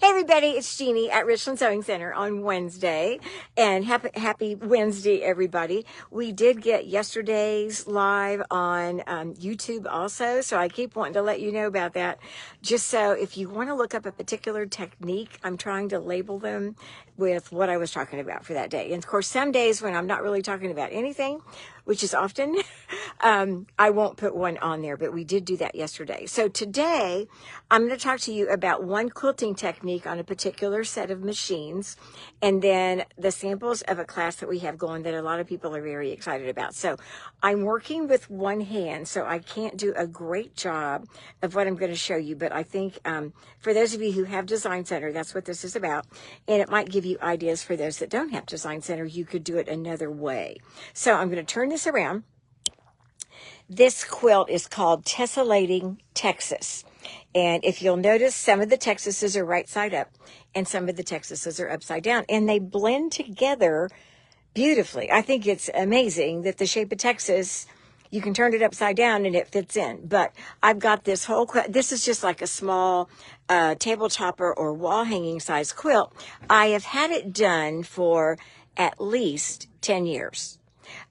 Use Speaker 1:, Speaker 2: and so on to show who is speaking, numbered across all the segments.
Speaker 1: Hey everybody, it's Jeannie at Richland Sewing Center on Wednesday, and happy Wednesday, everybody. We did get yesterday's live on YouTube also, so I keep wanting to let you know about that. Just so if you want to look up a particular technique, I'm trying to label them with what I was talking about for that day. And of course, some days when I'm not really talking about anything, which is often, I won't put one on there, but we did do that yesterday. So today, I'm going to talk to you about one quilting technique on a particular set of machines, and then the samples of a class that we have going that a lot of people are very excited about. So I'm working with one hand, so I can't do a great job of what I'm going to show you, but I think for those of you who have Design Center, that's what this is about, and it might give you ideas for those that don't have Design Center. You could do it another way. So I'm going to turn this around. This quilt is called Tessellating Texas. And if you'll notice, some of the Texases are right side up and some of the Texases are upside down, and they blend together beautifully. I think it's amazing that the shape of Texas, you can turn it upside down and it fits in. But I've got this whole quilt. This is just like a small table topper or wall hanging size quilt. I have had it done for at least 10 years.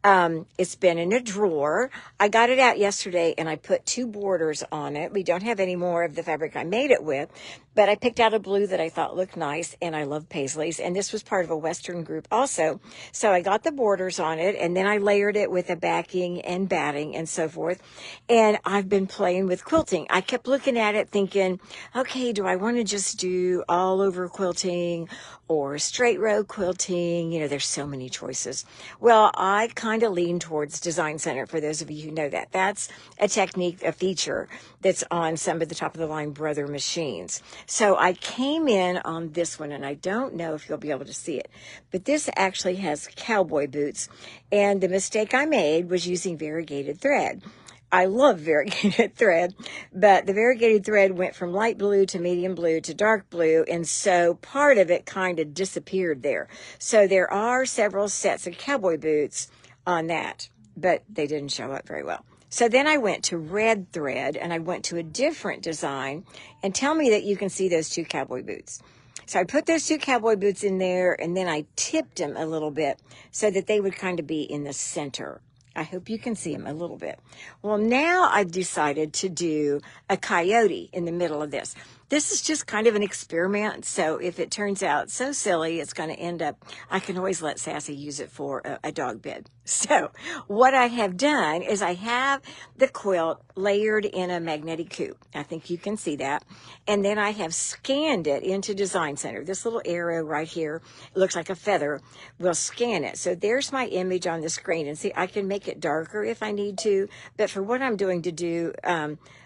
Speaker 1: It's been in a drawer. I got it out yesterday and I put 2 borders on it. We don't have any more of the fabric I made it with, but I picked out a blue that I thought looked nice, and I love paisleys, and this was part of a Western group also. So I got the borders on it, and then I layered it with a backing and batting and so forth. And I've been playing with quilting. I kept looking at it thinking, okay, do I want to just do all over quilting or straight row quilting? You know, there's so many choices. Well, I kind of lean towards Design Center, for those of you who know that. That's a technique, a feature that's on some of the top of the line Brother machines. So I came in on this one, and I don't know if you'll be able to see it, but this actually has cowboy boots. And the mistake I made was using variegated thread. I love variegated thread, but the variegated thread went from light blue to medium blue to dark blue, and so part of it kind of disappeared there. So there are several sets of cowboy boots on that, but they didn't show up very well. So then I went to red thread, and I went to a different design, and tell me that you can see those 2 cowboy boots. So I put those 2 cowboy boots in there, and then I tipped them a little bit so that they would kind of be in the center. I hope you can see them a little bit. Well, now I've decided to do a coyote in the middle of this. This is just kind of an experiment, so if it turns out so silly, it's going to end up, I can always let Sassy use it for a dog bed. So what I have done is I have the quilt layered in a magnetic coop. I think you can see that. And then I have scanned it into Design Center. This little arrow right here, it looks like a feather, will scan it. So there's my image on the screen. And see, I can make it darker if I need to, but for what I'm doing to do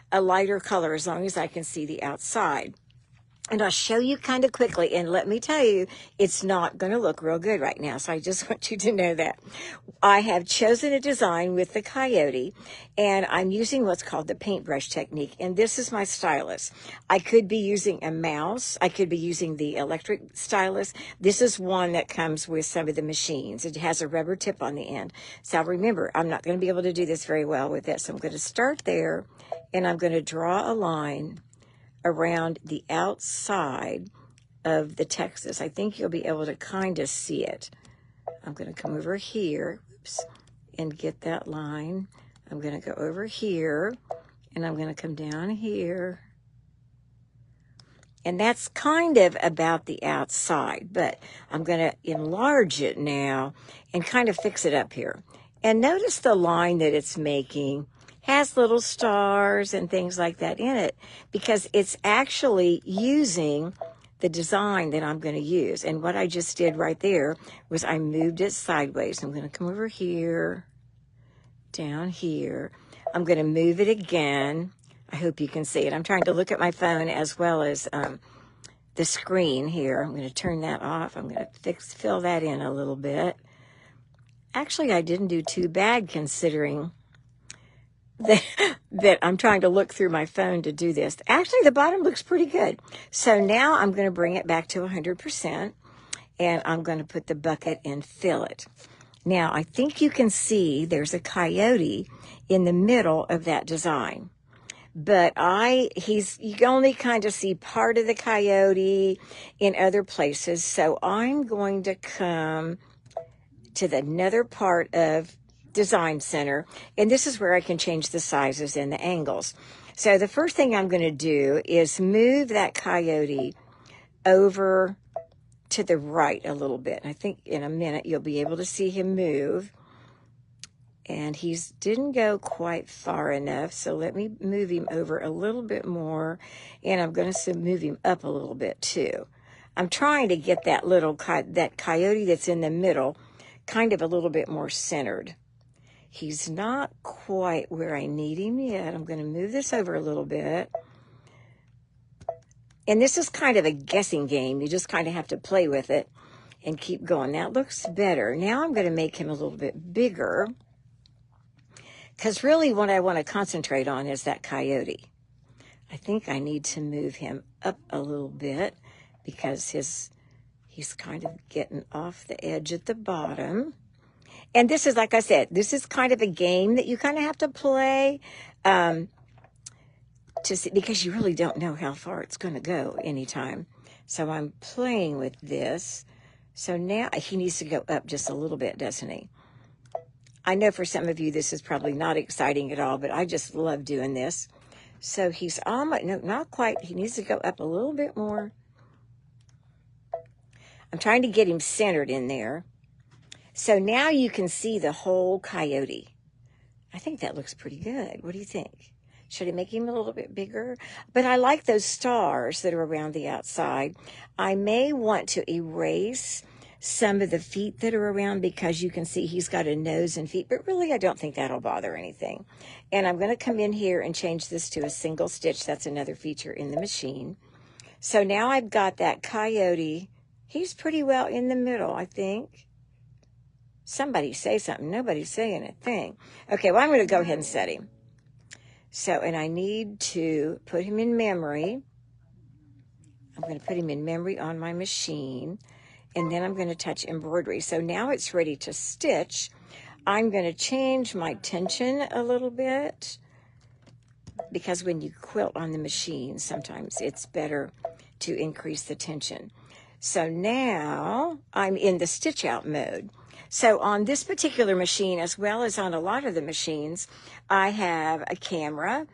Speaker 1: a lighter color, as long as I can see the outside. And I'll show you kind of quickly, and let me tell you, it's not going to look real good right now, so I just want you to know that. I have chosen a design with the coyote, and I'm using what's called the paintbrush technique, and this is my stylus. I could be using a mouse. I could be using the electric stylus. This is one that comes with some of the machines. It has a rubber tip on the end. So remember, I'm not going to be able to do this very well with this. I'm going to start there, and I'm going to draw a line around the outside of the Texas. I think you'll be able to kind of see it. I'm going to come over here, and get that line. I'm going to go over here, and I'm going to come down here. And that's kind of about the outside, but I'm going to enlarge it now and kind of fix it up here. And notice the line that it's making has little stars and things like that in it, because it's actually using the design that I'm going to use. And what I just did right there was I moved it sideways. I'm going to come over here, down here. I'm going to move it again. I hope you can see it. I'm trying to look at my phone as well as the screen here. I'm going to turn that off. I'm going to fill that in a little bit. Actually, I didn't do too bad considering that I'm trying to look through my phone to do this. Actually, the bottom looks pretty good. So now I'm going to bring it back to 100%, and I'm going to put the bucket and fill it. Now, I think you can see there's a coyote in the middle of that design. but you can only kind of see part of the coyote in other places. So I'm going to come to the another part of Design Center, and this is where I can change the sizes and the angles. So the first thing I'm going to do is move that coyote over to the right a little bit. I think in a minute you'll be able to see him move. And he didn't go quite far enough, so let me move him over a little bit more, and I'm going to move him up a little bit too. I'm trying to get that that coyote that's in the middle kind of a little bit more centered. He's not quite where I need him yet. I'm going to move this over a little bit. And this is kind of a guessing game. You just kind of have to play with it and keep going. That looks better. Now I'm going to make him a little bit bigger, because really what I want to concentrate on is that coyote. I think I need to move him up a little bit because he's kind of getting off the edge at the bottom. And this is, like I said, this is kind of a game that you kind of have to play to see, because you really don't know how far it's going to go anytime. So I'm playing with this. So now he needs to go up just a little bit, doesn't he? I know for some of you this is probably not exciting at all, but I just love doing this. So he's almost, no, not quite. He needs to go up a little bit more. I'm trying to get him centered in there. So now you can see the whole coyote. I think that looks pretty good. What do you think? Should I make him a little bit bigger? But I like those stars that are around the outside. I may want to erase some of the feet that are around, because you can see he's got a nose and feet, but really I don't think that'll bother anything. And I'm going to come in here and change this to a single stitch. That's another feature in the machine. So now I've got that coyote. He's pretty well in the middle, I think. Somebody say something. Nobody's saying a thing. Okay, well, I'm going to go ahead and set him. So, and I need to put him in memory. I'm going to put him in memory on my machine. And then I'm going to touch embroidery. So now it's ready to stitch. I'm going to change my tension a little bit, because when you quilt on the machine, sometimes it's better to increase the tension. So now I'm in the stitch out mode. So on this particular machine, as well as on a lot of the machines, I have a camera,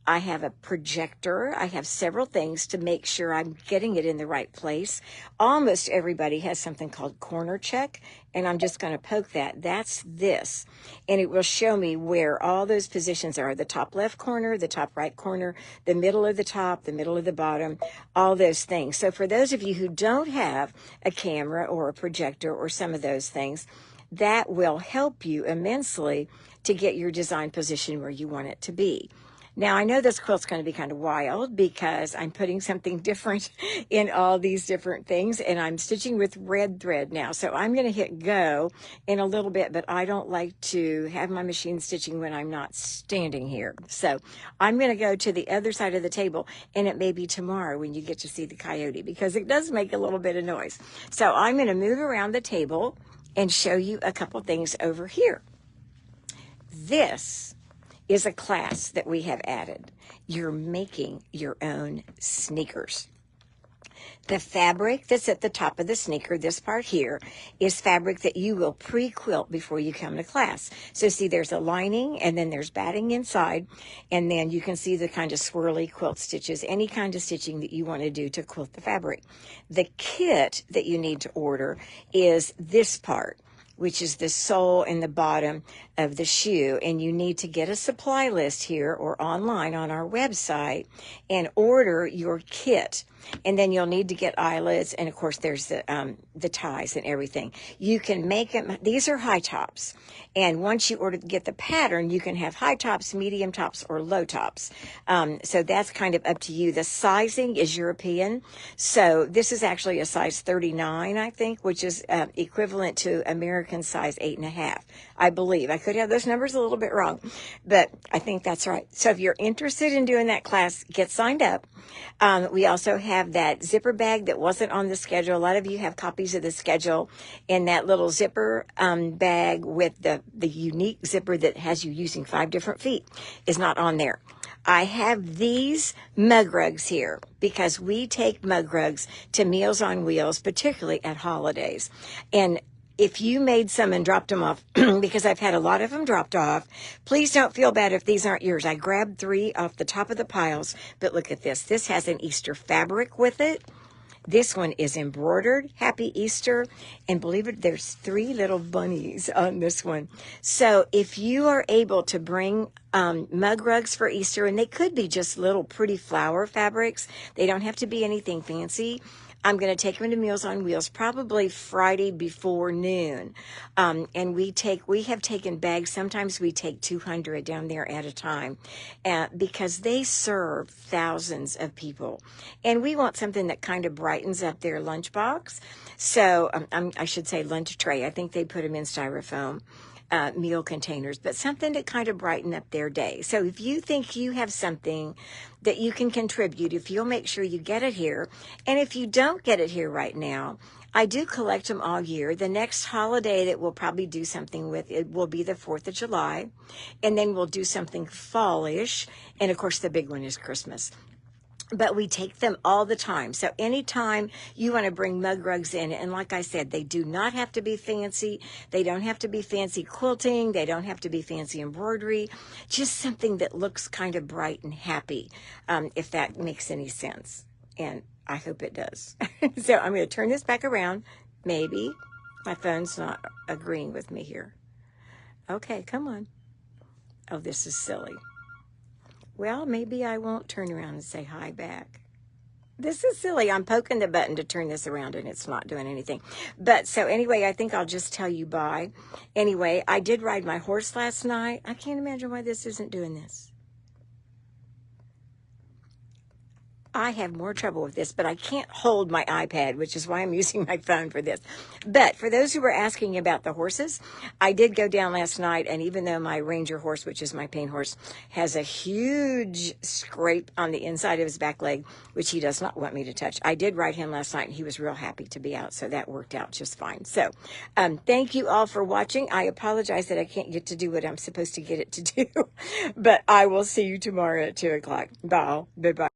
Speaker 1: I have a projector, I have several things to make sure I'm getting it in the right place. Almost everybody has something called corner check, and I'm just going to poke that. That's this. And it will show me where all those positions are: the top left corner, the top right corner, the middle of the top, the middle of the bottom, all those things. So for those of you who don't have a camera or a projector or some of those things, that will help you immensely to get your design position where you want it to be. Now, I know this quilt's going to be kind of wild because I'm putting something different in all these different things, and I'm stitching with red thread now. So I'm going to hit go in a little bit, but I don't like to have my machine stitching when I'm not standing here. So I'm going to go to the other side of the table, and it may be tomorrow when you get to see the coyote, because it does make a little bit of noise. So I'm going to move around the table and show you a couple things over here. This is a class that we have added. You're making your own sneakers. The fabric that's at the top of the sneaker, this part here, is fabric that you will pre-quilt before you come to class. So see, there's a lining, and then there's batting inside, and then you can see the kind of swirly quilt stitches, any kind of stitching that you want to do to quilt the fabric. The kit that you need to order is this part, which is the sole and the bottom of the shoe. And you need to get a supply list here or online on our website and order your kit. And then you'll need to get eyelets. And of course, there's the ties and everything. You can make them. These are high tops. And once you get the pattern, you can have high tops, medium tops, or low tops. So that's kind of up to you. The sizing is European. So this is actually a size 39, I think, which is equivalent to American size 8.5, I believe. I could have those numbers a little bit wrong, but I think that's right. So if you're interested in doing that class, get signed up. We also have that zipper bag that wasn't on the schedule. A lot of you have copies of the schedule, and that little zipper bag with the unique zipper that has you using 5 different feet is not on there. I have these mug rugs here because we take mug rugs to Meals on Wheels, particularly at holidays. And if you made some and dropped them off, because I've had a lot of them dropped off, please don't feel bad if these aren't yours. I grabbed 3 off the top of the piles, but look at this. This has an Easter fabric with it. This one is embroidered. Happy Easter. And believe it, there's 3 little bunnies on this one. So if you are able to bring mug rugs for Easter, and they could be just little pretty flower fabrics. They don't have to be anything fancy. I'm going to take them to Meals on Wheels probably Friday before noon. And we have taken bags. Sometimes we take 200 down there at a time because they serve thousands of people. And we want something that kind of brightens up their lunchbox. So I should say lunch tray. I think they put them in styrofoam. Meal containers, but something to kind of brighten up their day. So if you think you have something that you can contribute, if you'll make sure you get it here, and if you don't get it here right now, I do collect them all year. The next holiday that we'll probably do something with, it will be the 4th of July, and then we'll do something fallish, and of course the big one is Christmas. But we take them all the time. So anytime you want to bring mug rugs in, and like I said, they do not have to be fancy. They don't have to be fancy quilting. They don't have to be fancy embroidery. Just something that looks kind of bright and happy, if that makes any sense. And I hope it does. So I'm going to turn this back around. Maybe. My phone's not agreeing with me here. Okay, come on. Oh, this is silly. Well, maybe I won't turn around and say hi back. This is silly. I'm poking the button to turn this around and it's not doing anything. But so anyway, I think I'll just tell you bye. Anyway, I did ride my horse last night. I can't imagine why this isn't doing this. I have more trouble with this, but I can't hold my iPad, which is why I'm using my phone for this. But for those who were asking about the horses, I did go down last night, and even though my Ranger horse, which is my paint horse, has a huge scrape on the inside of his back leg, which he does not want me to touch, I did ride him last night, and he was real happy to be out, so that worked out just fine. So thank you all for watching. I apologize that I can't get to do what I'm supposed to get it to do, but I will see you tomorrow at 2 o'clock. Bye. Bye-bye.